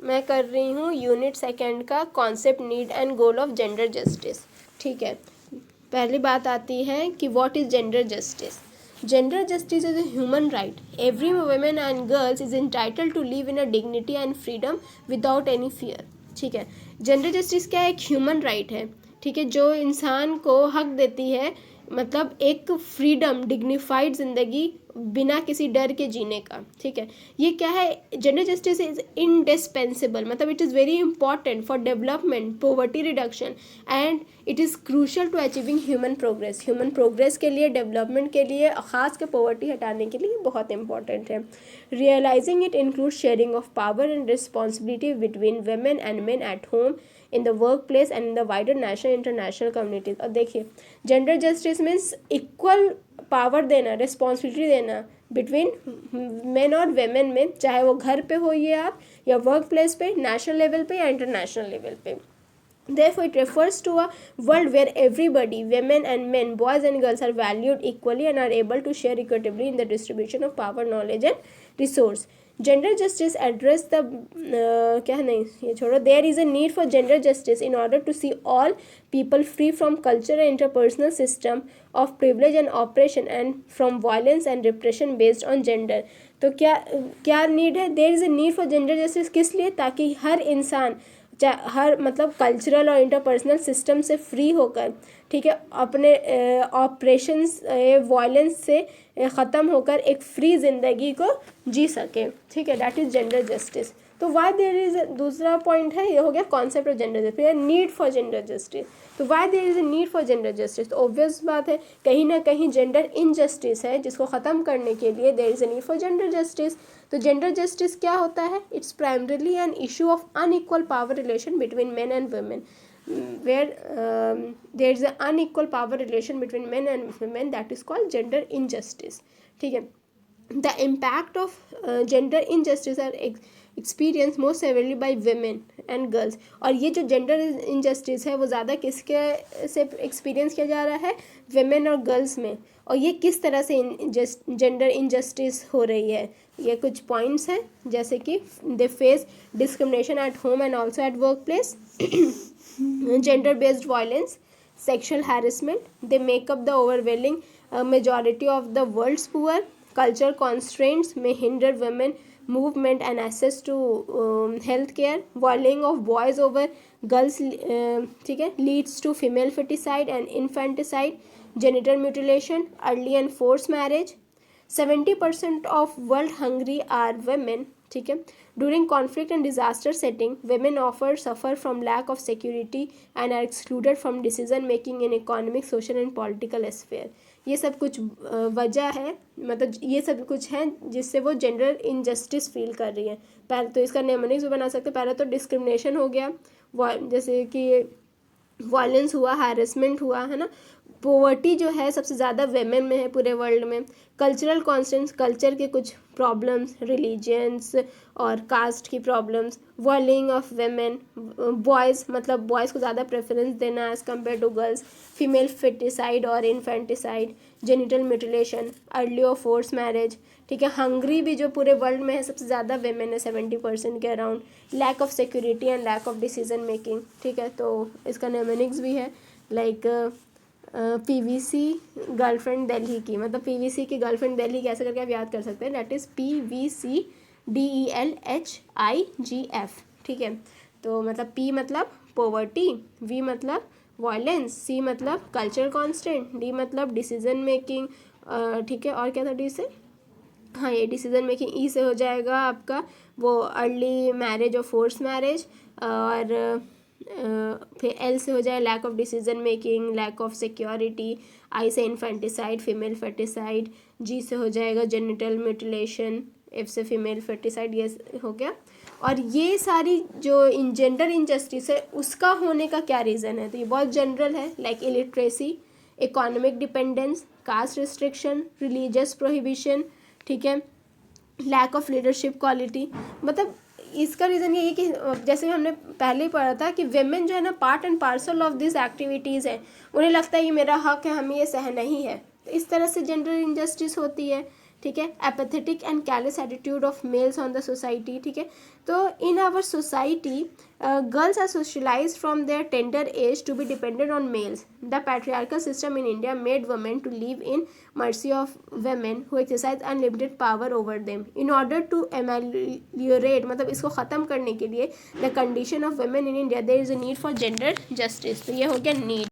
मैं कर रही हूँ यूनिट सेकेंड का concept, need and goal of gender justice. ठीक है, पहली बात आती है कि what is gender justice. Gender justice is a human right. Every woman and girls is entitled to live in a dignity and freedom without any fear. ठीक है, gender justice क्या है? एक ह्यूमन राइट है, ठीक है, जो इंसान को हक देती है, मतलब एक फ्रीडम, डिग्निफाइड जिंदगी बिना किसी डर के जीने का। ठीक है, ये क्या है? जेंडर जस्टिस इज इंडिस्पेंसिबल, मतलब it is very important for development, poverty reduction and it is crucial to achieving human progress. Human progress के लिए, डेवलपमेंट के लिए, खास के पॉवर्टी हटाने के लिए बहुत इंपॉर्टेंट है। Realising it include sharing of power and responsibility between women and men at home, in the work place and in the wider national international communities. और देखिए, gender justice means equal power देना, responsibility देना between men और women में, चाहे वो घर पे हो या वर्क प्लेस पे, नेशनल लेवल पे या इंटरनेशनल लेवल पे। Therefore, it refers to a world where everybody, women and men, boys and girls, are valued equally and are able to share equitably in the distribution of power, knowledge and resource. Gender justice address the क्या नहीं, ये छोड़ो। There is a need for gender justice in order to see all people free from cultural and interpersonal system of privilege and oppression and from violence and repression based on gender. तो क्या need है? There is a need for gender justice किस लिए? ताकि हर इंसान, हर मतलब cultural और interpersonal system से फ्री होकर, ठीक है, अपने ऑपरेशंस, वायलेंस से ख़त्म होकर एक फ्री ज़िंदगी को जी सके। ठीक है, दैट इज़ जेंडर जस्टिस। तो वाई देयर इज़, दूसरा पॉइंट है, ये हो गया concept of gender justice, need for gender justice. तो why there is a need for gender justice? तो ऑब्वियस बात है, कहीं ना कहीं जेंडर इनजस्टिस है, जिसको ख़त्म करने के लिए there is a need for gender justice. तो जेंडर जस्टिस क्या होता है? It's primarily an issue of unequal power relation between men and women, where there is an unequal power relation between men and women, that is called gender injustice. ठीक है, the impact of gender injustice are experienced most severely by women and girls. और ये जो gender injustice है वो ज़्यादा किसके से एक्सपीरियंस किया जा रहा है? women और girls में। और ये किस तरह से gender injustice हो रही है? ये कुछ पॉइंट्स हैं, जैसे कि they face discrimination at home and also at workplace, gender based violence, sexual harassment, they make up the overwhelming majority of the world's poor, cultural constraints may hinder women movement and access to health care, bullying of boys over girls, ठीक है, leads to female feticide and infanticide, genital mutilation, early and forced marriage. 70% of world hungry are women. ठीक है, during conflict and disaster setting, women often suffer from lack of security and are excluded from decision making in economic, social and political sphere. ये सब कुछ वजह है, मतलब ये सब कुछ है जिससे वो जेंडर इनजस्टिस फील कर रही है। पहले तो इसका नेमोनिक्स भी बना सकते, पहले तो डिस्क्रिमिनेशन हो गया, जैसे कि वायलेंस हुआ, हैरेसमेंट हुआ, है ना। पॉवर्टी जो है सबसे ज़्यादा वेमेन में है पूरे वर्ल्ड में। कल्चरल कॉन्स्टेंट्स, कल्चर के कुछ प्रॉब्लम्स, रिलीजियंस और कास्ट की problems, walling of women, boys, मतलब बॉयज़ को ज़्यादा प्रेफरेंस देना as compare to girls, female foeticide और इन्फेंटिसाइड, जेनिटल म्यूटिलेशन, अर्ली और फोर्स मैरिज। ठीक है, हंगरी भी जो पूरे वर्ल्ड में है सबसे ज़्यादा वेमेन है, 70% के around, lack of security and lack of decision making. ठीक है, तो इसका नेमोनिक्स भी है, लाइक PVC गर्लफ्रेंड दिल्ली की, मतलब PVC की गर्लफ्रेंड दिल्ली कैसे करके आप याद कर सकते हैं, दैट इज़ PVCDELHIGF। ठीक है, तो मतलब P मतलब पॉवर्टी, V मतलब वायलेंस, C मतलब कल्चरल कॉन्स्टेंट, D मतलब डिसीजन मेकिंग, ठीक है, और क्या था D से? हाँ, ये डिसीजन मेकिंग। E से हो जाएगा आपका वो अर्ली मैरिज और फोर्स मैरिज, और फिर L से हो जाए lack of decision making, lack of security, I से इन्फेंटिसाइड, फीमेल फेटिसाइड, G से हो जाएगा जेनिटल म्यूटिलेशन, F से फीमेल फेटिसाइड, ये हो गया। और ये सारी जो जेंडर इनजस्टिस है उसका होने का क्या रीज़न है? तो ये बहुत जनरल है, like illiteracy, economic dependence, caste restriction, religious prohibition, ठीक है, लैक ऑफ लीडरशिप क्वालिटी। मतलब इसका रीज़न ये है कि जैसे हमने पहले ही पढ़ा था कि वेमेन जो है ना, part and parcel of this activities है, उन्हें लगता है ये मेरा हक है, हमें ये सहना ही है। तो इस तरह से जेंडर इनजस्टिस होती है। ठीक है, apathetic and careless attitude of males on the society, ठीक है। तो in our society girls are socialise from their tender age to be dependent on males. The patriarchal system in India made women to live in mercy of women who exercise unlimited power over them. In order to ameliorate, मतलब इसको ख़त्म करने के लिए, the condition of women in India, there is a need for gender justice. तो ये हो गया need.